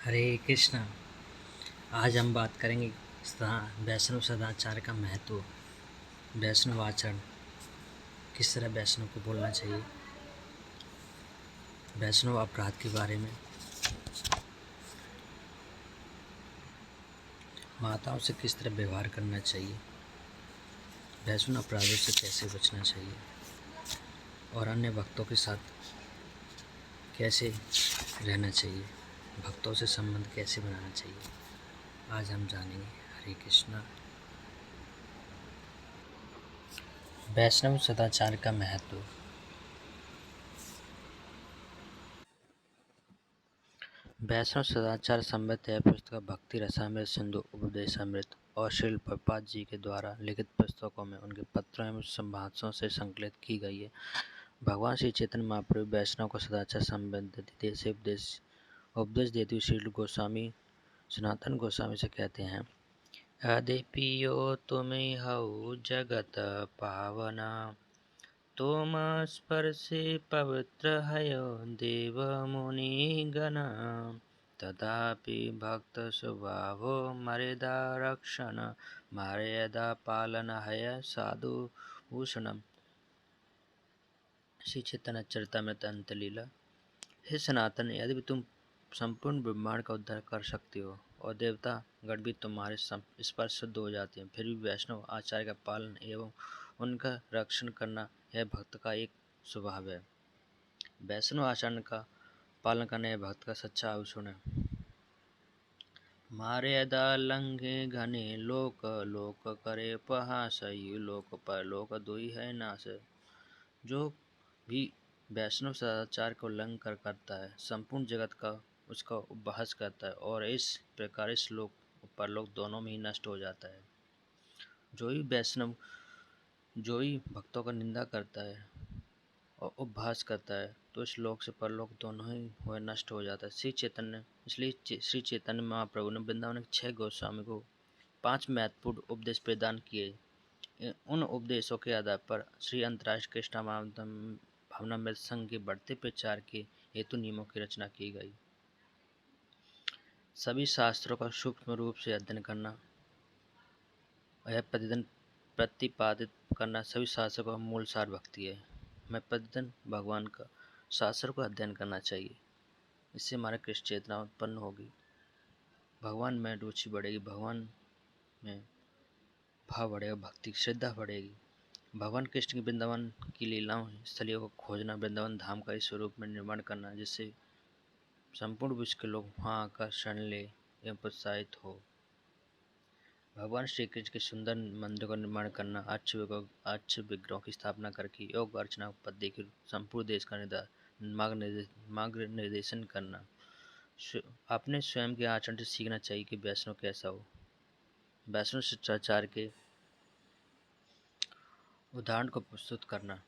हरे कृष्णा। आज हम बात करेंगे वैष्णव सदाचार का महत्व, वैष्णव आचरण, किस तरह वैष्णव को बोलना चाहिए, वैष्णव अपराध के बारे में, माताओं से किस तरह व्यवहार करना चाहिए, वैष्णव अपराधों से कैसे बचना चाहिए और अन्य भक्तों के साथ कैसे रहना चाहिए, भक्तों से संबंध कैसे बनाना चाहिए, आज हम जानेंगे। हरे कृष्णा। वैष्णव सदाचार का महत्व। वैष्णव सदाचार संबंधित है पुस्तक भक्ति रसामृत सिंधु उपदेशामृत और श्रील प्रभुपाद जी के द्वारा लिखित पुस्तकों में उनके पत्रों एवं संभाषणों से संकलित की गई है। भगवान श्री चैतन्य महाप्रभु वैष्णव को सदाचार संबंधित देश उपदेश देते हुए श्रील गोस्वामी सनातन गोस्वामी से कहते हैं, यद्यपियो तुम्हें हऊ जगत पावना, तुम स्पर्शे पवित्र हयो देव मुनि गण, तथापि भक्त स्वभावो मर्यादा रक्षण, मर्यादा पालन है साधु भूषणम। श्री चैतन्य चरितामृत अंतलीला। हे सनातन, यदि तुम संपूर्ण ब्रह्मांड का उद्धार कर सकते हो और देवता गण भी तुम्हारे स्पर्श शुद्ध हो जाते हैं, फिर भी वैष्णव आचार्य का पालन एवं उनका रक्षण करना यह भक्त का एक स्वभाव है। वैष्णव आचरण का पालन करना यह भक्त का सच्चा आभूषण है। मर्यादा लंघे घने लोक, लोक करे उपहास, लोक पर लोक दुई है नाश। जो भी वैष्णव सदाचार को उल्लंघन करता है, संपूर्ण जगत का उसका उपहास करता है और इस प्रकार इस लोक परलोक दोनों में ही नष्ट हो जाता है। जो ही भक्तों का निंदा करता है और उपहास करता है, तो इस लोक से परलोक दोनों ही हुए नष्ट हो जाता है। इसलिए श्री चैतन्य महाप्रभु ने वृंदावन के 6 गोस्वामी को 5 महत्वपूर्ण उपदेश प्रदान किए। उन उपदेशों के आधार पर श्री अंतर्राष्ट्रीय कृष्ण भावनामृत संघ के बढ़ते प्रचार के हेतु नियमों की रचना की गई। सभी शास्त्रों का सूक्ष्म रूप से अध्ययन करना, यह प्रतिदिन प्रतिपादित करना सभी शास्त्रों का मूल सार भक्ति है। हमें प्रतिदिन भगवान का शास्त्र को अध्ययन करना चाहिए। इससे हमारा कृष्ण चेतना उत्पन्न होगी, भगवान में रुचि बढ़ेगी, भगवान में भाव बढ़ेगा, भक्ति श्रद्धा बढ़ेगी। भगवान कृष्ण की वृंदावन की लीलाओं स्थलियों को खोजना, वृंदावन धाम का इस स्वरूप में निर्माण करना, जिससे संपूर्ण विश्व के लोग वहाँ आकर शरण ले एवं प्रोत्साहित हो। भगवान श्री कृष्ण के सुंदर मंदिर का निर्माण करना, अच्छे विग्रहों की स्थापना करके योग अर्चना पद्धति के संपूर्ण देश का मार्ग निर्देशन करना। अपने स्वयं के आचरण से सीखना चाहिए कि वैष्णव कैसा हो। वैष्णव शिष्टाचार के उदाहरण को प्रस्तुत करना,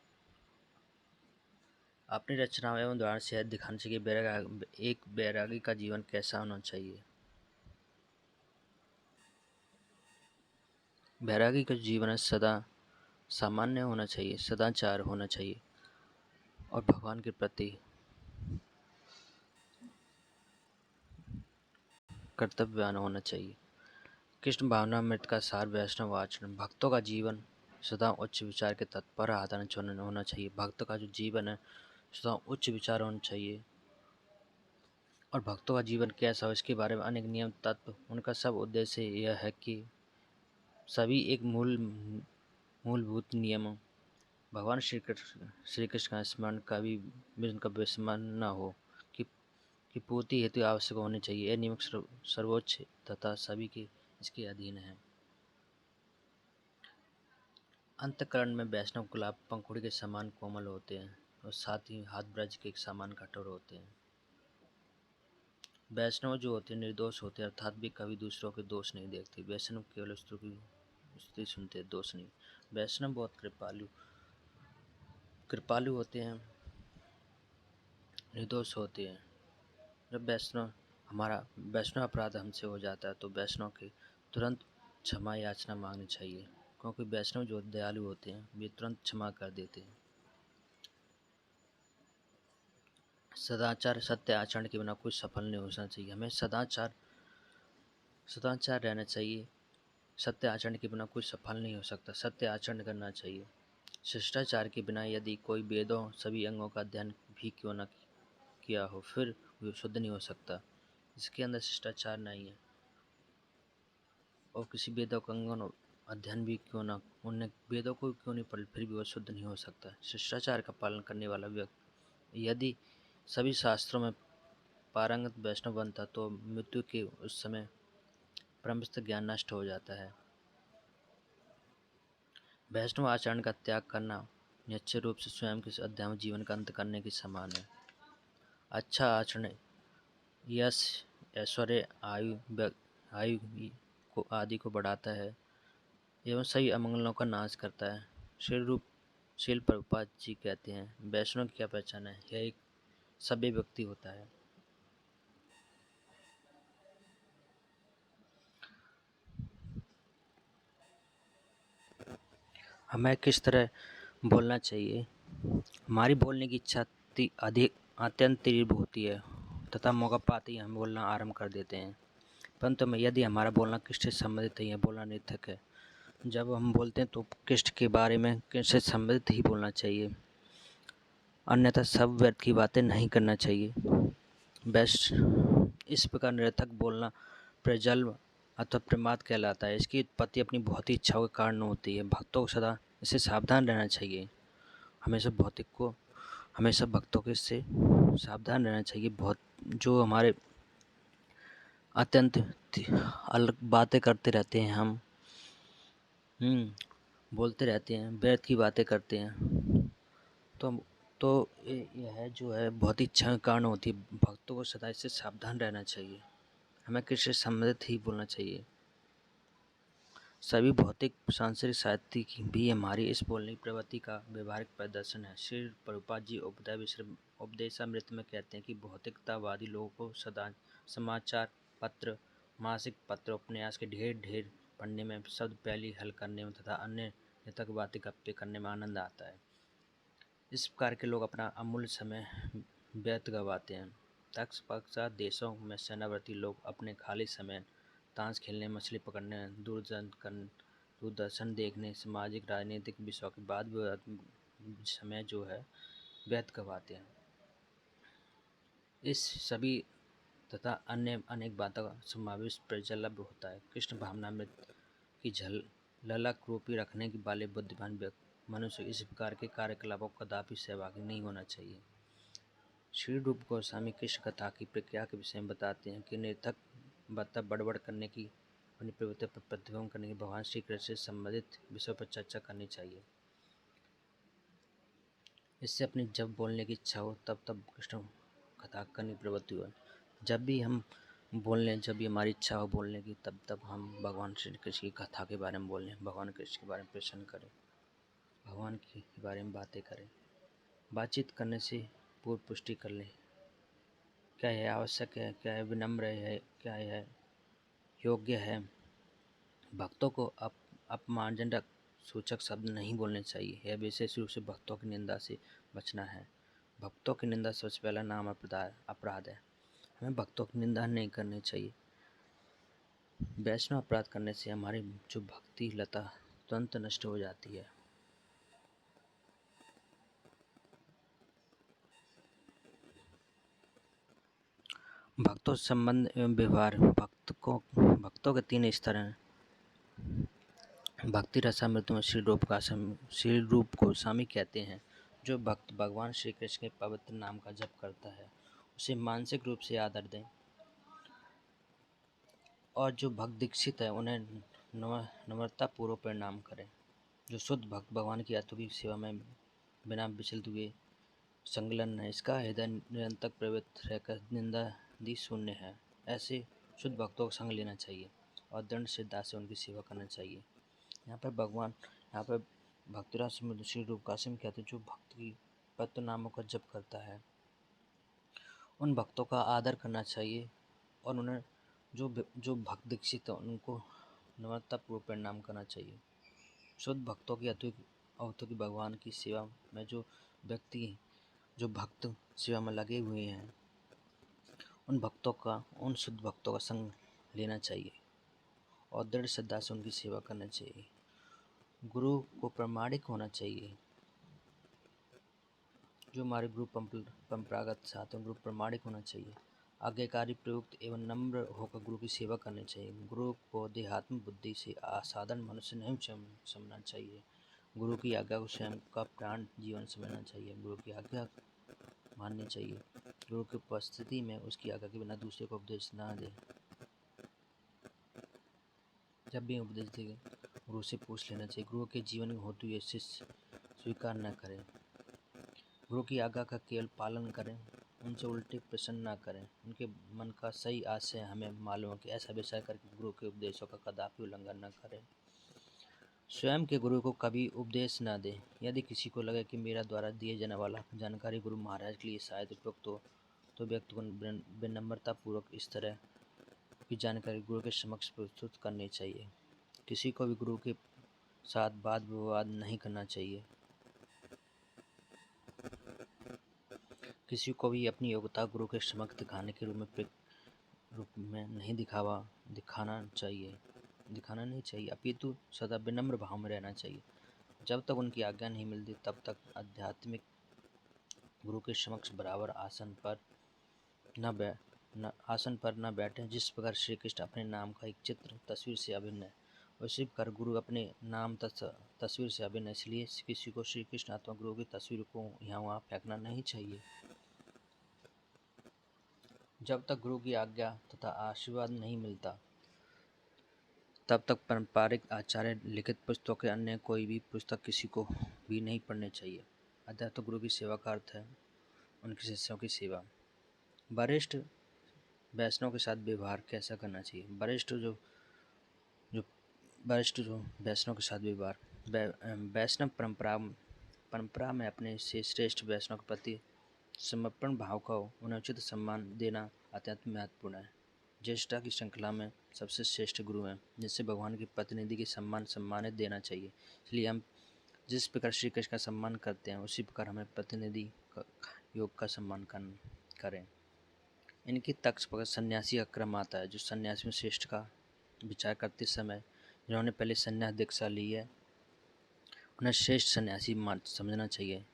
अपनी रचनाओं एवं उदाहरण से यह दिखाना चाहिए कि एक बैरागी का जीवन कैसा होना चाहिए। बैरागी का जीवन सदा सामान्य होना चाहिए, सदाचार होना चाहिए और भगवान के प्रति कर्तव्यवान होना चाहिए। कृष्ण भावनामृत का सार वैष्णव आचरण। भक्तों का जीवन सदा उच्च विचार के तत्पर आधारित होना चाहिए। भक्त का जो जीवन है सदा उच्च विचार होना चाहिए और भक्तों का जीवन कैसा हो इसके बारे में अनेक नियम तत्व। उनका सब उद्देश्य यह है कि सभी एक मूलभूत नियम भगवान श्री कृष्ण का स्मरण कभी भी उनका विस्मरण न हो कि पूर्ति हेतु आवश्यक होने चाहिए। यह नियम सर्वोच्च तथा सभी के इसके अधीन है। अंतःकरण में वैष्णव गुलाब पंखुड़ी के समान कोमल होते हैं और साथ ही हाथ ब्रज के समान कठोर होते हैं। वैष्णव जो होते हैं निर्दोष होते हैं, अर्थात भी कभी दूसरों के दोष नहीं देखते। वैष्णव केवल दूसरों की स्तुति सुनते हैं, दोष नहीं। वैष्णव बहुत कृपालु होते हैं, निर्दोष होते हैं। जब वैष्णव अपराध हमसे हो जाता है तो वैष्णव के तुरंत क्षमा याचना मांगनी चाहिए, क्योंकि वैष्णव जो दयालु होते हैं वे तुरंत क्षमा कर देते हैं। सदाचार सत्य आचरण के बिना कोई सफल नहीं होना चाहिए। हमें सदाचार सदाचार रहना चाहिए। सत्य आचरण के बिना कोई सफल नहीं हो सकता। सत्य आचरण करना चाहिए। शिष्टाचार के बिना यदि कोई वेदों सभी अंगों का अध्ययन भी क्यों न किया हो, फिर वो शुद्ध नहीं हो सकता। जिसके अंदर शिष्टाचार नहीं है और किसी वेदों का अंगों अध्ययन भी क्यों ना, उन्हें वेदों को क्यों नहीं पढ़, फिर भी वह शुद्ध नहीं हो सकता। शिष्टाचार का पालन करने वाला व्यक्ति यदि सभी शास्त्रों में पारंगत वैष्णव बनता तो मृत्यु के उस समय ब्रह्मस्थ ज्ञान नष्ट हो जाता है। वैष्णव आचरण का त्याग करना निश्चित रूप से स्वयं के अध्यात्म जीवन का अंत करने के समान है। अच्छा आचरण यश, ऐश्वर्य, आयु को आदि को बढ़ाता है एवं सही अमंगलों का नाश करता है। शील प्रभुपाद जी कहते हैं, वैष्णव की क्या पहचान है? यह एक सभ्य व्यक्ति होता है। हमें किस तरह बोलना चाहिए? हमारी बोलने की इच्छा अधिक अत्यंत तीव्र होती है तथा मौका पाते ही हम बोलना आरंभ कर देते हैं। परंतु यदि हमारा बोलना कृष्ण से संबंधित है या बोलना निर्थक है, जब हम बोलते हैं तो कृष्ण के बारे में कृष्ण से संबंधित ही बोलना चाहिए, अन्यथा सब व्यर्थ की बातें नहीं करना चाहिए। बेस्ट इस प्रकार निरर्थक बोलना प्रजल्भ अथवा प्रमाद कहलाता है। इसकी उत्पत्ति अपनी भौतिक इच्छाओं के कारण होती है। भक्तों को सदा इससे सावधान रहना चाहिए। हमेशा भक्तों को इससे सावधान रहना चाहिए। बहुत जो हमारे अत्यंत अलग बातें करते रहते हैं, हम बोलते रहते हैं, व्यर्थ की बातें करते हैं, तो यह जो है बहुत ही इच्छा के कारण होती है। भक्तों को सदा इससे सावधान रहना चाहिए। हमें कृष्ण से संबंधित ही बोलना चाहिए। सभी भौतिक सांसारिक साहित्य की भी हमारी इस बोलने की प्रवृत्ति का व्यवहारिक प्रदर्शन है। श्री प्रभुपाद जी उपदेशामृत में कहते हैं कि भौतिकतावादी लोगों को सदा समाचार पत्र, मासिक पत्र, उपन्यास के ढेर ढेर पढ़ने में, शब्द पहली हल करने में तथा अन्य नितक बातें गप्पे करने में आनंद आता है। इस प्रकार के लोग अपना अमूल्य समय व्यर्थ गवाते हैं। तत्पश्चात देशों में सेनावर्ती लोग अपने खाली समय ताश खेलने, मछली पकड़ने, दूरदर्शन देखने, सामाजिक राजनीतिक विषयों के बाद भी समय जो है व्यर्थ गवाते हैं। इस सभी तथा अन्य अनेक बातों का समावेश प्रजल्भ होता है। कृष्ण भावनामृत की ललक रूपी रखने की वाले बुद्धिमान मनुष्य इस प्रकार के कार्यकलापों का कदापि सहभागी नहीं होना चाहिए। श्री रूप गोस्वामी कृष्ण कथा की प्रक्रिया के विषय में बताते हैं कि निरर्थक बातें बड़बड़ करने की, अपनी प्रवृत्ति पर प्रतिबिंब करने की, भगवान श्री कृष्ण से संबंधित विषयों पर चर्चा करनी चाहिए। इससे अपनी जब बोलने की इच्छा हो तब कृष्ण कथा करने की प्रवृत्ति हो। जब भी हमारी इच्छा हो बोलने की, तब हम भगवान श्री कृष्ण की कथा के बारे में बोलें, भगवान कृष्ण के बारे में प्रश्न करें, भगवान के बारे में बातें करें। बातचीत करने से पूर्व पुष्टि कर लें, क्या यह आवश्यक है, क्या यह विनम्र है, क्या यह योग्य है। भक्तों को अपमानजनक सूचक शब्द नहीं बोलने चाहिए। यह विशेष रूप से भक्तों की निंदा से बचना है। भक्तों की निंदा सबसे पहला नाम अपराध है। हमें भक्तों की निंदा नहीं करनी चाहिए। वैष्णव अपराध करने से हमारी जो भक्ति लता तुरंत नष्ट हो जाती है। भक्तों से संबंध एवं व्यवहार। भक्तों के 3 स्तर हैं। भक्ति रसामृत में श्री रूप गोस्वामी कहते हैं, जो भक्त भगवान श्री कृष्ण के पवित्र नाम का जप करता है उसे मानसिक रूप से आदर दें, और जो भक्त दीक्षित है उन्हें नम्रता पूर्वक प्रणाम करें। जो शुद्ध भक्त भगवान की अतुकी सेवा में बिना विचलित हुए संलग्न है, इसका हृदय निरंतर प्रवृत्त रहकर निंदा दी शून्य है। ऐसे शुद्ध भक्तों को संग लेना चाहिए और दृढ़ श्रद्धा से उनकी सेवा करना चाहिए। यहाँ पर भक्तिराज श्री रूप गोस्वामी कहते हैं, जो भक्त की पवित्र नामों का जप करता है उन भक्तों का आदर करना चाहिए, और उन्हें जो भक्त दीक्षित है उनको नम्रतापूर्वक प्रणाम करना चाहिए। शुद्ध भक्तों की अवतुकी भगवान की सेवा में जो व्यक्ति जो भक्त सेवा में लगे हुए हैं उन शुद्ध भक्तों का संग लेना चाहिए और दृढ़ श्रद्धा से उनकी सेवा करना चाहिए। गुरु को प्रामाणिक होना चाहिए। जो हमारे गुरु परंपरागत साथ हैं, गुरु प्रामाणिक होना चाहिए। आज्ञाकारी, प्रयुक्त एवं नम्र होकर गुरु की सेवा करनी चाहिए। गुरु को देहात्म बुद्धि से असाधारण मनुष्य नहीं समझना चाहिए। गुरु की आज्ञा को स्वयं का प्राण जीवन समझना चाहिए। गुरु की आज्ञा माननी चाहिए। गुरु की उपस्थिति में उसकी आज्ञा के बिना दूसरे को उपदेश न दे। जब भी उपदेश देंगे गुरु से पूछ लेना चाहिए। गुरु के जीवन में होते हुए शिष्य स्वीकार न करें। गुरु की आज्ञा का केवल पालन करें, उनसे उल्टे प्रश्न न करें। उनके मन का सही आशय हमें मालूम है कि ऐसा विचार करके गुरु के उपदेशों का कदापि उल्लंघन न करें। स्वयं के गुरु को कभी उपदेश न दें। यदि किसी को लगे कि मेरा द्वारा दिए जाने वाला जानकारी गुरु महाराज के लिए शायद उपयुक्त हो तो व्यक्ति को विनम्रता पूर्वक इस तरह की जानकारी गुरु के समक्ष प्रस्तुत करनी चाहिए। किसी को भी गुरु के साथ वाद विवाद नहीं करना चाहिए। किसी को भी अपनी योग्यता गुरु के समक्ष दिखाने के रूप में नहीं दिखाना नहीं चाहिए, अपितु सदा विनम्र भाव में रहना चाहिए। जब तक उनकी आज्ञा नहीं मिलती तब तक आध्यात्मिक गुरु के समक्ष बराबर आसन पर न बैठे। जिस प्रकार श्री कृष्ण अपने नाम का एक चित्र तस्वीर से अभिन्न है, उसी प्रकार गुरु अपने नाम तस्वीर से अभिन्न है। इसलिए किसी को श्री कृष्ण अथवा गुरु की तस्वीर को यहाँ वहाँ फेंकना नहीं चाहिए। जब तक गुरु की आज्ञा तथा आशीर्वाद नहीं मिलता तब तक पारंपरिक आचार्य लिखित पुस्तकों के अन्य कोई भी पुस्तक किसी को भी नहीं पढ़नी चाहिए। अध्यात्म गुरु की सेवा का अर्थ है उनके शिष्यों की सेवा। वरिष्ठ वैष्णव के साथ व्यवहार कैसा करना चाहिए? वरिष्ठ जो वैष्णव के साथ व्यवहार, वैष्णव परंपरा में अपने से श्रेष्ठ वैष्णव के प्रति समर्पण भाव का उन्हें उचित सम्मान देना अत्यंत महत्वपूर्ण है। ज्येष्ठता की श्रृंखला में सबसे श्रेष्ठ गुरु हैं, जिससे भगवान के प्रतिनिधि की सम्मानित देना चाहिए। इसलिए हम जिस प्रकार श्री कृष्ण का सम्मान करते हैं उसी प्रकार हमें प्रतिनिधि योग का सम्मान करें। इनकी तक्ष पर सन्यासी का क्रम आता है। जो सन्यासी में श्रेष्ठ का विचार करते समय जिन्होंने पहले सन्यास दीक्षा ली है उन्हें श्रेष्ठ सन्यासी समझना चाहिए।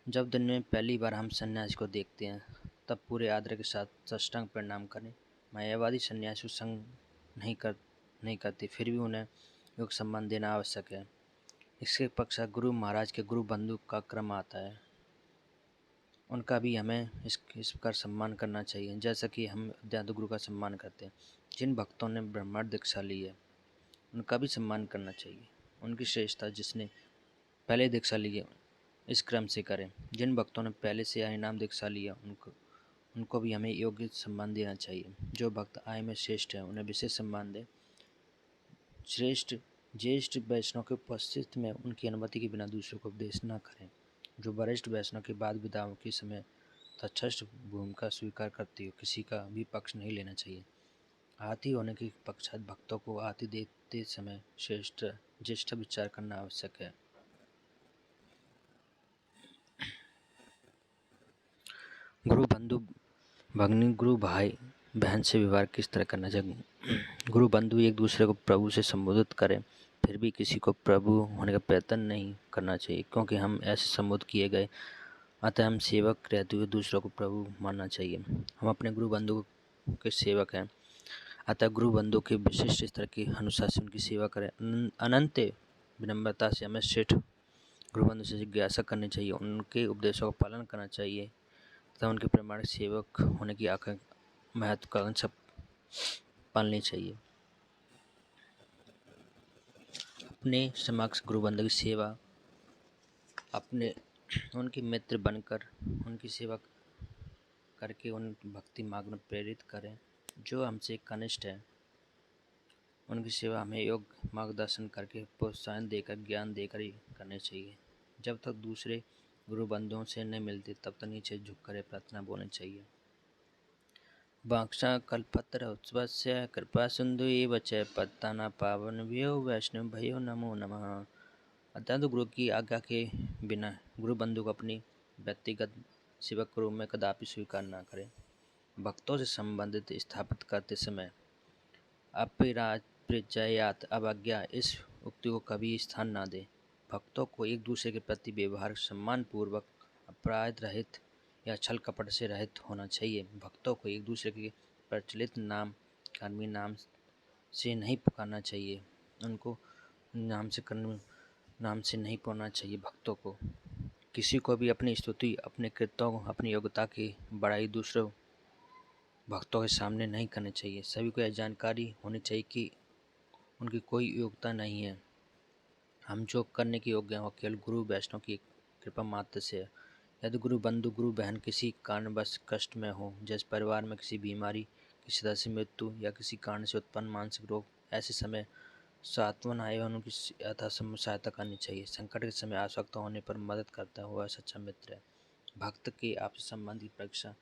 जब दिन में पहली बार हम सन्यासी को देखते हैं तब पूरे आदर के साथ साष्टांग प्रणाम करें। मायावादी सन्यासी संग नहीं करती, फिर भी उन्हें योग सम्मान देना आवश्यक है। इसके पश्चात गुरु महाराज के गुरु बंधु का क्रम आता है। उनका भी हमें इस प्रकार सम्मान करना चाहिए जैसा कि हम अध्यात्म गुरु का सम्मान करते हैं। जिन भक्तों ने ब्रह्मण दीक्षा ली है उनका भी सम्मान करना चाहिए। उनकी श्रेष्ठता जिसने पहले दीक्षा ली है इस क्रम से करें। जिन भक्तों ने पहले से हरिनाम दीक्षा लिया उनको भी हमें योग्य सम्मान देना चाहिए। जो भक्त आय में श्रेष्ठ है उन्हें विशेष सम्मान दें। ज्येष्ठ वैष्णव के उपस्थित में उनकी अनुमति के बिना दूसरों को उपदेश न करें। जो वरिष्ठ वैष्णव के बाद विदाओं के समय तटस्थ भूमिका स्वीकार करती हो, किसी का भी पक्ष नहीं लेना चाहिए। आरती होने के पश्चात भक्तों को आरती देते समय ज्येष्ठ विचार करना आवश्यक है। गुरु बंधु भगनी, गुरु भाई बहन से व्यवहार किस तरह करना चाहिए? गुरु बंधु एक दूसरे को प्रभु से संबोधित करें, फिर भी किसी को प्रभु होने का प्रयत्न नहीं करना चाहिए, क्योंकि हम ऐसे संबोधित किए गए। अतः हम सेवक रहते हुए दूसरों को प्रभु मानना चाहिए। हम अपने गुरु बंधु के सेवक हैं, अतः गुरु बंधु के विशिष्ट स्तर के अनुसार से उनकी सेवा करें। अनंत विनम्रता से हमें श्रेष्ठ गुरु बंधु से जिज्ञासा करनी चाहिए, उनके उपदेशों का पालन करना चाहिए तथा उनके प्रामाणिक सेवक होने की महत्वाकांक्षा पालनी चाहिए। अपने समक्ष गुरु बंधु की सेवा उनके मित्र बनकर उनकी सेवा करके उन भक्ति मार्ग में प्रेरित करें। जो हमसे कनिष्ठ है उनकी सेवा हमें योग्य मार्गदर्शन करके प्रोत्साहन देकर ज्ञान देकर ही करनी चाहिए। जब तक दूसरे गुरु बंधुओं से नहीं मिलते तब तक नीचे झुककर प्रार्थना बोलनी चाहिए। वाक्शा कल्पत्र उत्सवस्य कृपा सिंधु एव च पत्ताना पावनभ्यो वैष्णव भयो नमो नमः। अत्यंत गुरु की आज्ञा के बिना गुरु बंधु को अपनी व्यक्तिगत सेवक के रूप में कदापि स्वीकार न करें। भक्तों से संबंधित स्थापित करते समय अपरिचयात अवज्ञा इस उक्ति को कभी स्थान न दें। भक्तों को एक दूसरे के प्रति व्यवहार सम्मानपूर्वक, अपराध रहित या छल कपट से रहित होना चाहिए। भक्तों को एक दूसरे के प्रचलित नाम, कर्मी नाम से नहीं पुकारना चाहिए। उनको नाम से नहीं पुकारना चाहिए। भक्तों को किसी को भी अपनी स्तुति, अपने कृत्यों, अपनी योग्यता की बड़ाई दूसरों भक्तों के सामने नहीं करनी चाहिए। सभी को यह जानकारी होनी चाहिए कि उनकी कोई योग्यता नहीं है। हम जो करने के योग्य हैं वो केवल गुरु वैष्णव की कृपा मात्र से है। यदि गुरु बंधु, गुरु बहन किसी कारणवश कष्ट में हो, जैसे परिवार में किसी बीमारी, किसी सदस्य की मृत्यु या किसी कारण से उत्पन्न मानसिक रोग, ऐसे समय सांत्वना एवं उनकी यथासंभव सहायता करनी चाहिए। संकट के समय आवश्यकता होने पर मदद करता हुआ सच्चा मित्र है। भक्त के आपसी संबंध की परीक्षा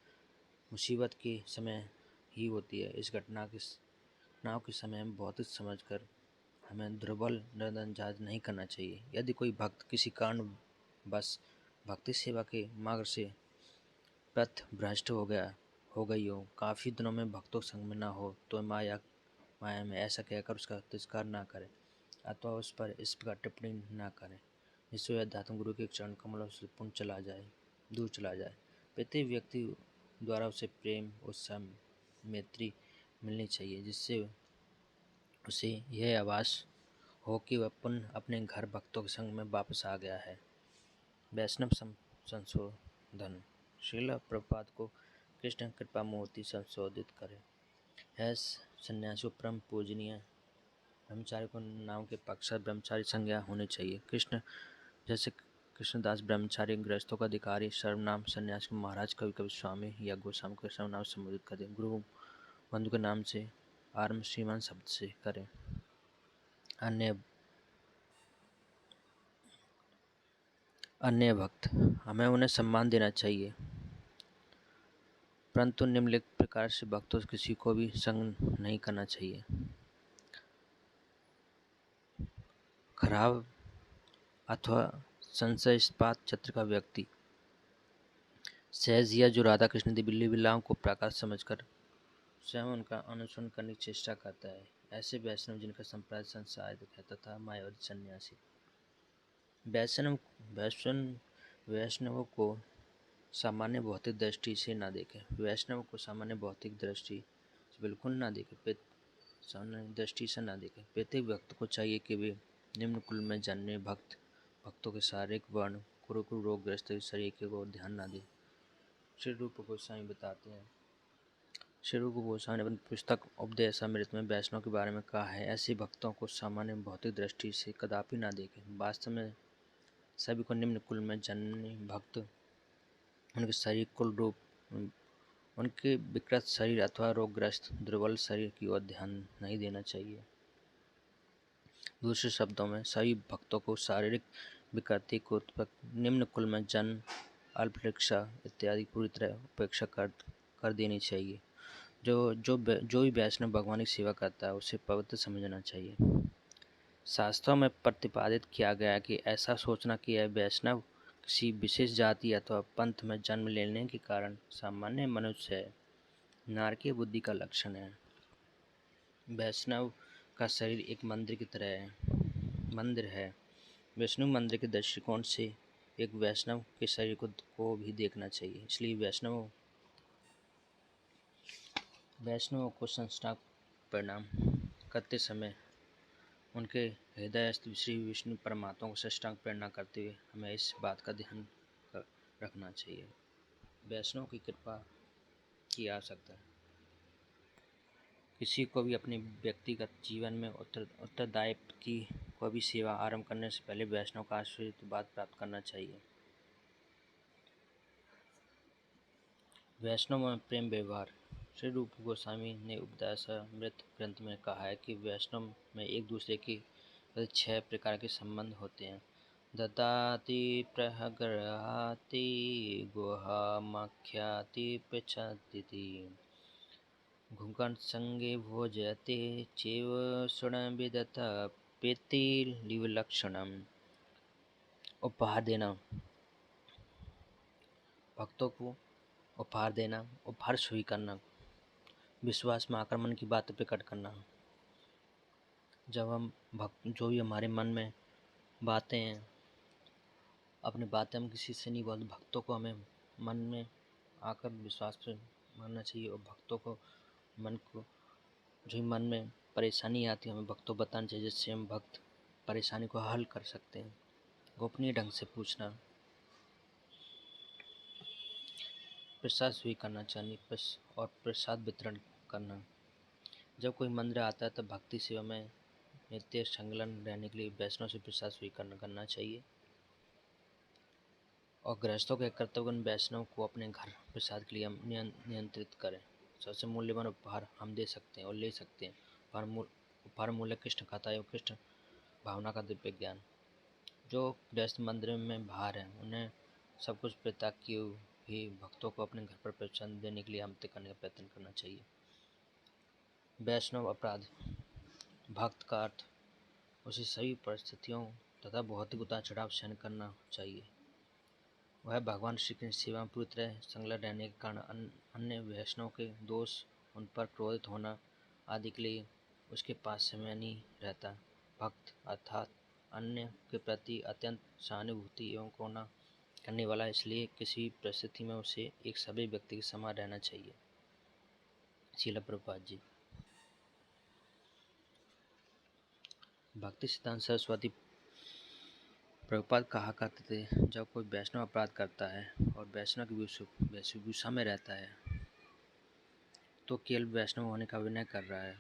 मुसीबत के समय ही होती है। इस घटनाओं के समय हम भौतिक समझकर हमें दुर्बल नजरअंदाज नहीं करना चाहिए। यदि कोई भक्त किसी कारण बस भक्ति सेवा के मार्ग से पथ भ्रष्ट हो गई हो, काफ़ी दिनों में भक्तों के संग में न हो, तो माया में ऐसा कहकर उसका तिरस्कार न करें अथवा उस पर इस प्रकार टिप्पणी न करें जिससे वह अध्यात्म गुरु के चरण कमलों से दूर चला जाए। प्रत्येक व्यक्ति द्वारा उसे प्रेम, उत्साह, मैत्री मिलनी चाहिए, जिससे उसे यह आभास हो कि वह पुनः अपने घर भक्तों के संग में वापस आ गया है। वैष्णव संशोधन। श्रील प्रभुपाद को कृष्ण कृपा मूर्ति संशोधित करें। है सन्यासी परम पूजनीय ब्रह्मचारी को नाम के पक्षात ब्रह्मचारी संज्ञा होनी चाहिए। कृष्ण जैसे कृष्णदास ब्रह्मचारी गृहस्थों का अधिकारी सर्वनाम सन्यासी को महाराज, कभी कभी स्वामी या गोस्वामी को सर्वनाम संबोधित करें। गुरु बंधु के नाम से आरंभ श्रीमान शब्द से करें। अन्य भक्त, हमें उन्हें सम्मान देना चाहिए, परंतु निम्नलिखित प्रकार से भक्तों से किसी को भी संग नहीं करना चाहिए। खराब अथवा संशयास्पद चरित्र का व्यक्ति, सहजिया जो राधा कृष्ण की बिल्ली बिल्लाओं को प्राकृत समझकर स्वयं उनका अनुसरण करने की चेष्टा करता है। ऐसे वैष्णव जिनका संप्रदाय संसारिक है तथा मायावादी सन्यासी। वैष्णवों को सामान्य भौतिक दृष्टि से न देखें। वैष्णव को सामान्य भौतिक दृष्टि से बिल्कुल न देखें। सामान्य दृष्टि से न देखें। प्रत्येक भक्त को चाहिए कि वे निम्न कुल में जन्मे भक्तों के शारीरिक वर्ण कुरुकुल रोगग्रस्त शरीर को ध्यान न दें। श्री रूप गोस्वामी बताते हैं, श्री रूप गोस्वामी ने अपनी पुस्तक उपदेशामृत में वैष्णव के बारे में कहा है, ऐसे भक्तों को सामान्य भौतिक दृष्टि से कदापि न देखें। वास्तव में सभी को निम्न कुल में जन्मे भक्त उनके शरीर कुल रूप, उनके विकृत शरीर अथवा रोगग्रस्त दुर्बल शरीर की ओर ध्यान नहीं देना चाहिए। दूसरे शब्दों में सभी भक्तों को शारीरिक विकृति को निम्न कुल में जन्म, अल्पशिक्षा इत्यादि पूरी तरह उपेक्षा कर देनी चाहिए। जो भी वैष्णव भगवान की सेवा करता है उसे पवित्र समझना चाहिए। शास्त्रों में प्रतिपादित किया गया कि ऐसा सोचना कि यह वैष्णव किसी विशेष जाति अथवा पंथ में जन्म लेने के कारण सामान्य मनुष्य है, नारकीय बुद्धि का लक्षण है। वैष्णव का शरीर एक मंदिर है। वैष्णव मंदिर के दृष्टिकोण से एक वैष्णव के शरीर को भी देखना चाहिए। इसलिए वैष्णवों को साष्टांग प्रणाम करते समय उनके हृदयस्थ श्री विष्णु परमात्मा को साष्टांग प्रणाम करते हुए हमें इस बात का ध्यान रखना चाहिए। वैष्णव की कृपा की आवश्यकता है। किसी को भी अपने व्यक्तिगत जीवन में उत्तरदायित्व की कोई भी सेवा आरंभ करने से पहले वैष्णव का आशीर्वाद प्राप्त करना चाहिए। वैष्णव में प्रेम व्यवहार। श्री रूप गोस्वामी ने उपदेशामृत ग्रंथ में कहा है कि वैष्णव में एक दूसरे के प्रति 6 प्रकार के संबंध होते हैं। ददाति, प्रहगृहाति, गुहामख्याति, पृच्छति, घुंकण संगे भोजयते चैव सुणविदथ प्रीतिर्विलक्षणम्। उपहार देना, भक्तों को उपहार देना, उपहार स्वीकारना, विश्वास में आक्रमण की बात प्रकट करना। जब हम भक्त जो भी हमारे मन में बातें हैं, अपनी बातें हम किसी से नहीं बोलते, भक्तों को हमें मन में आकर विश्वास से मानना चाहिए और भक्तों को मन को जो ही मन में परेशानी आती है हमें भक्तों को बताना चाहिए, जिससे हम भक्त परेशानी को हल कर सकते हैं। गोपनीय ढंग से पूछना, प्रसाद स्वीकारना चाहिए और प्रसाद वितरण करना। जब कोई मंदिर आता है तब भक्ति सेवा में नित्य संलग्न रहने के लिए वैष्णव से प्रसाद स्वीकार करना चाहिए और गृहस्थों के कर्तव्य वैष्णव को अपने घर प्रसाद के लिए नियंत्रित करें। सबसे मूल्यवान उपहार हम दे सकते हैं और ले सकते हैं। उपहार मूल्य कृष्ण कथा एवं कृष्ण भावना का दिव्य ज्ञान। जो गृहस्थ मंदिर में बाहर हैं उन्हें सब कुछ परित्याग किए भी भक्तों को अपने घर पर प्रसाद देने के लिए आमंत्रित करने का प्रयत्न करना चाहिए। वैष्णव अपराध। भक्त का अर्थ उसे सभी परिस्थितियों तथा भौतिक उतार चढ़ाव सहन करना चाहिए। वह भगवान श्री कृष्ण सेवा में पूरी तरह संलग्न रहने के कारण अन्य वैष्णव के दोष, उन पर क्रोधित होना आदि के लिए उसके पास समय नहीं रहता। भक्त अर्थात अन्य के प्रति अत्यंत सहानुभूति एवं करुणा करने वाला, इसलिए किसी परिस्थिति में उसे एक सभ्य व्यक्ति के समान रहना चाहिए। श्रील प्रभुपाद जी। भक्ति सिद्धांत सरस्वती प्रभुपाद कहा करते थे, जब कोई वैष्णव अपराध करता है और वैष्णव की वेशभूषा में रहता है तो केवल वैष्णव होने का अभिनय कर रहा है।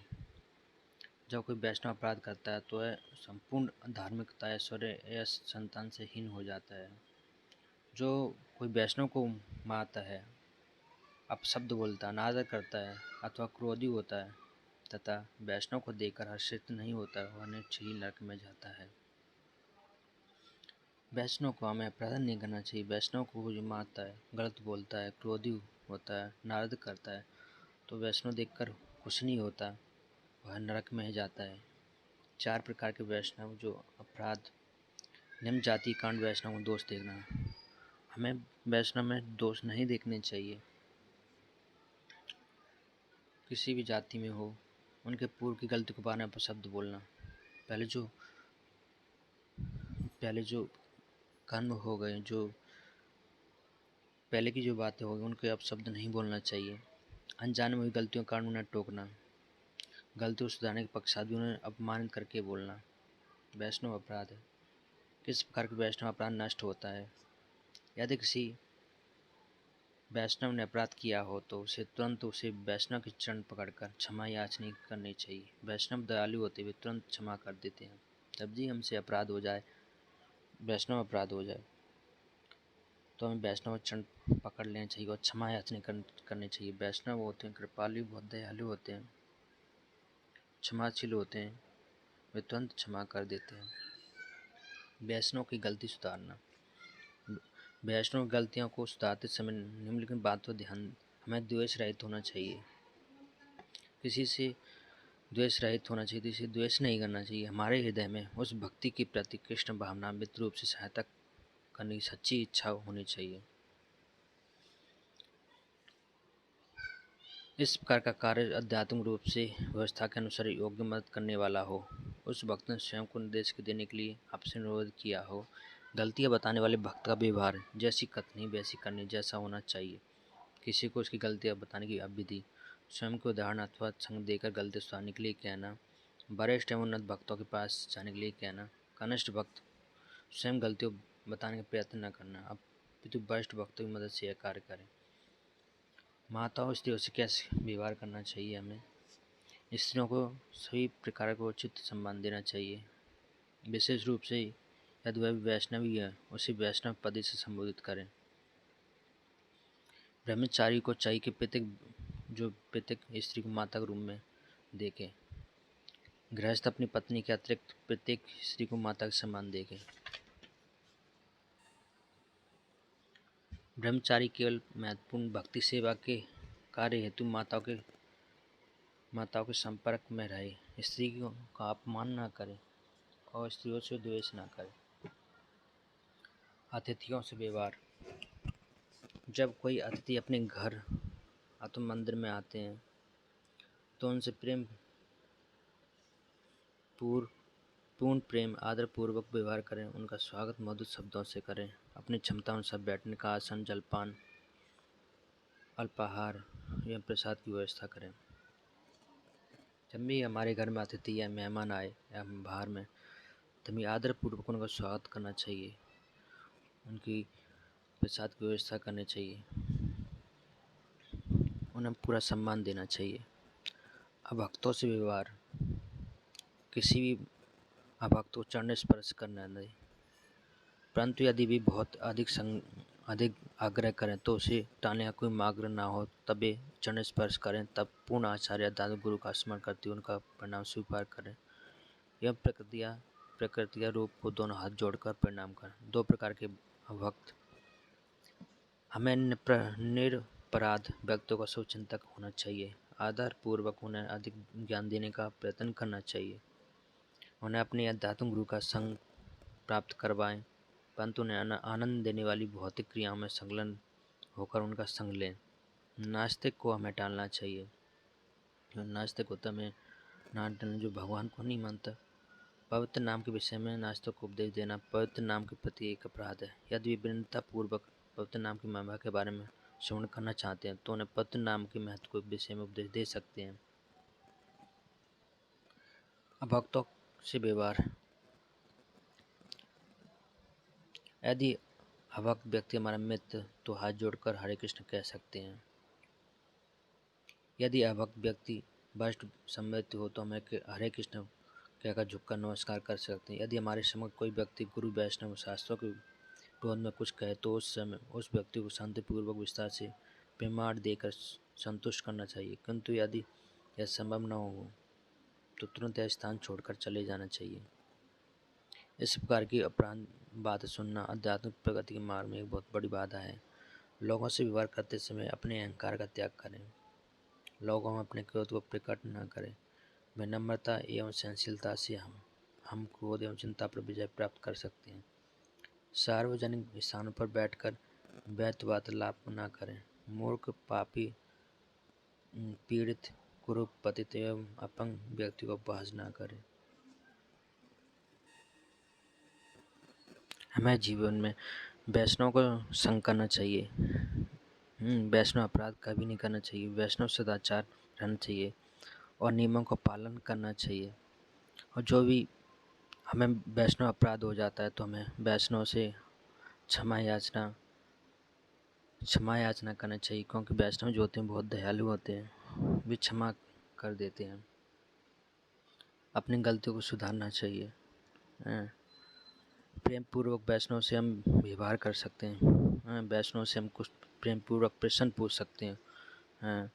जब कोई वैष्णव अपराध करता है तो वह संपूर्ण धार्मिकता, ऐश्वर्य या संतान से हीन हो जाता है। जो कोई वैष्णव को मारता है, अपशब्द बोलता है, अनादर करता है अथवा क्रोधी होता है तथा वैष्णव को देखकर हर्षित नहीं होता, वह निश्चय नरक में जाता है। वैष्णव को हमें अपराध नहीं करना चाहिए। वैष्णव को जो मारता है, गलत बोलता है, क्रोधी होता है, नारद करता है, तो वैष्णव देखकर कुछ नहीं होता, वह नरक में ही जाता है। 4 प्रकार के वैष्णव जो अपराध। निम्न जाति कांड वैष्णव को दोष देखना। हमें वैष्णव में दोष नहीं देखने चाहिए। किसी भी जाति में हो, उनके पूर्व की गलती को बार-बार शब्द बोलना। पहले जो कर्म हो गए, जो पहले की जो बातें हो गई, उनके अब शब्द नहीं बोलना चाहिए। अनजाने में हुई गलतियों के कारण उन्हें टोकना। गलती को सुधारने के पश्चात भी उन्हें अपमानित करके बोलना वैष्णव अपराध है। किस प्रकार के वैष्णव अपराध नष्ट होता है? यदि किसी वैष्णव ने अपराध किया हो तो उसे तुरंत उसे वैष्णव के चरण पकड़कर क्षमा याचना करनी चाहिए। वैष्णव दयालु होते हुए तुरंत क्षमा कर देते हैं। जब भी हमसे अपराध हो जाए, वैष्णव अपराध हो जाए, तो हमें वैष्णव चरण पकड़ लेना चाहिए और क्षमा याचना करनी चाहिए। वैष्णव होते हैं कृपालु, बहुत दयालु होते हैं, क्षमाशील होते हैं, वे तुरंत क्षमा कर देते हैं। वैष्णव की गलती सुधारना। वैष्णव गलतियों को सुधारते समय निम्नलिखित बातों ध्यान। हमें द्वेष रहित होना चाहिए। किसी से द्वेष रहित होना चाहिए, किसी से द्वेष नहीं करना चाहिए। हमारे हृदय में उस भक्ति के प्रति कृष्ण भावना मित्र रूप से सहायता करने की सच्ची इच्छा होनी चाहिए। इस प्रकार का कार्य आध्यात्मिक रूप से व्यवस्था के अनुसार योग्य मदद करने वाला हो। उस भक्त ने स्वयं को निर्देश देने के लिए आपसे अनुरोध किया हो। गलतियाँ बताने वाले भक्त का व्यवहार जैसी कथनी वैसी करनी जैसा होना चाहिए। किसी को उसकी गलतियाँ बताने की विधि, स्वयं को उदाहरण अथवा संग देकर गलती सुधारने के लिए कहना, वरिष्ठ एवं उन्नत भक्तों के पास जाने के लिए कहना। कनिष्ठ भक्त स्वयं गलतियों बताने का प्रयत्न न करना, अपितु वरिष्ठ भक्तों की मदद से यह कार्य करें। माताओं स्त्रियों से कैसे व्यवहार करना चाहिए? हमें स्त्रियों को सभी प्रकार का उचित सम्मान देना चाहिए। विशेष रूप से यदि वह वैष्णवी है, उसे वैष्णव पद से संबोधित करें। ब्रह्मचारी को चाहिए कि प्रत्येक स्त्री को माता के रूप में देखें। गृहस्थ अपनी पत्नी के अतिरिक्त प्रत्येक स्त्री को माता का सम्मान देखें। ब्रह्मचारी केवल महत्वपूर्ण भक्ति सेवा के कार्य हेतु माताओं के संपर्क में रहे। स्त्री का अपमान न करे और स्त्रियों से द्वेष न करे। अतिथियों से व्यवहार। जब कोई अतिथि अपने घर अथवा मंदिर में आते हैं तो उनसे पूर्ण प्रेम आदर पूर्वक व्यवहार करें। उनका स्वागत मधुर शब्दों से करें। अपनी क्षमता अनुसार बैठने का आसन, जलपान, अल्पाहार या प्रसाद की व्यवस्था करें। जब भी हमारे घर में अतिथि या मेहमान आए या हम बाहर में, तो हमें आदर पूर्वक उनका स्वागत करना चाहिए, उनकी प्रसाद की व्यवस्था करनी चाहिए, उन्हें पूरा सम्मान देना चाहिए। अभक्तों से व्यवहार, किसी भी अभक्त को चरण स्पर्श करना नहीं, परंतु यदि भी बहुत अधिक आग्रह करें तो उसे टालने का कोई आग्रह ना हो, तभी चरण स्पर्श करें। तब पूर्ण आचार्य दादा गुरु का स्मरण करते हुए उनका प्रणाम स्वीकार करें। यह प्रकृति रूप को दोनों हाथ जोड़कर प्रणाम करें। दो प्रकार के भक्त, हमें निरपराध व्यक्तियों का शुभचिंतक होना चाहिए। आदर पूर्वक उन्हें अधिक ज्ञान देने का प्रयत्न करना चाहिए। उन्हें अपने अध्यात्म गुरु का संग प्राप्त करवाएं, परंतु उन्हें आनंद देने वाली भौतिक क्रियाओं में संलग्न होकर उनका संग लें। नास्तिक को हमें टालना चाहिए। जो नास्तिक होता है हमें ना टालना, जो भगवान को नहीं मानता। पवित्र नाम के विषय में नास्तिक को उपदेश देना पवित्र नाम के प्रति एक अपराध है। यदि विनम्रता पूर्वक पवित्र नाम की महिमा के बारे में श्रवण करना चाहते हैं तो उन्हें पवित्र नाम के महत्व के विषय में उपदेश दे सकते हैं। अभक्तों से व्यवहार, यदि अभक्त व्यक्ति हमारा मित्र तो हाथ जोड़कर हरे कृष्ण कह सकते हैं। यदि अभक्त व्यक्ति वरिष्ठ सम्मिलित हो तो हमें हरे कृष्ण कहकर झुककर नमस्कार कर सकते हैं। यदि हमारे समक्ष कोई व्यक्ति गुरु वैष्णव शास्त्रों के विरोध में कुछ कहे तो उस समय उस व्यक्ति को शांतिपूर्वक विस्तार से प्रमाण देकर संतुष्ट करना चाहिए, किंतु यदि यह संभव न हो तो तुरंत यह स्थान छोड़कर चले जाना चाहिए। इस प्रकार की अपराध बात सुनना आध्यात्मिक प्रगति के मार्ग में एक बहुत बड़ी बाधा है। लोगों से व्यवहार करते समय अपने अहंकार का त्याग करें। लोगों में अपने क्रोध को प्रकट न करें। विनम्रता एवं सहनशीलता से हम क्रोध एवं चिंता पर विजय प्राप्त कर सकते हैं। सार्वजनिक स्थानों पर बैठकर व्यर्थ वार्तालाप न करें। मूर्ख, पापी, पीड़ित, कुरूप, पतित एवं अपंग व्यक्ति को उपहास न करें। हमें जीवन में वैष्णव को संग करना चाहिए। वैष्णव अपराध कभी नहीं करना चाहिए। वैष्णव सदाचार रहना चाहिए और नियमों का पालन करना चाहिए। और जो भी हमें वैष्णव अपराध हो जाता है तो हमें वैष्णव से क्षमा याचना करना चाहिए, क्योंकि वैष्णव जो होते हैं बहुत दयालु होते हैं, वे क्षमा कर देते हैं। अपनी गलतियों को सुधारना चाहिए। प्रेम पूर्वक वैष्णव से हम व्यवहार कर सकते हैं। वैष्णव से हम कुछ प्रेम पूर्वक प्रश्न पूछ सकते हैं।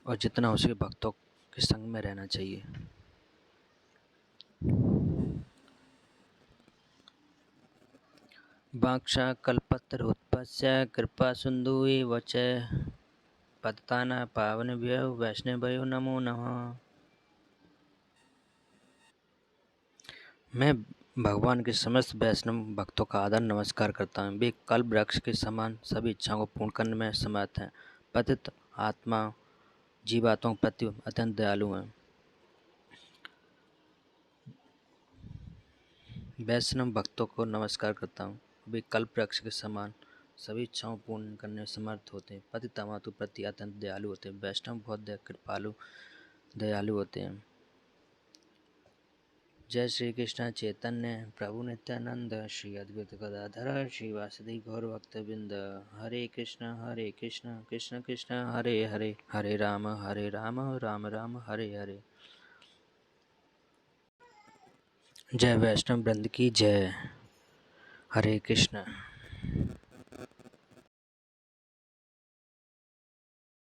और जितना हो सके भक्तों के संग में रहना चाहिए। वाञ्छा कल्पतरुभ्यश्च कृपा सिन्धु एव च पतितानां पावनेभ्यो वैष्णवेभ्यो नमो नमः। मैं भगवान के समस्त वैष्णव भक्तों का आदर नमस्कार करता हूँ। वे कल्प वृक्ष के समान सभी इच्छाओं को पूर्ण करने में समर्थ हैं। पतित आत्मा जीवात्माओं के प्रति अत्यंत दयालु हैं। वैष्णव भक्तों को नमस्कार करता हूँ। वे कल्प वृक्ष के समान सभी इच्छाओं पूर्ण करने में समर्थ होते हैं। पतित आत्माओं के प्रति अत्यंत दयालु होते हैं। वैष्णव बहुत कृपालु दयालु होते हैं। जय श्री कृष्ण चैतन्य प्रभु नित्यानंद श्री अद्वैत गदाधर श्री वासुदेव गौर भक्तवृंद। हरे कृष्ण कृष्ण कृष्ण हरे हरे, हरे राम राम राम हरे हरे। जय वैष्णव वृंद की जय। हरे कृष्ण।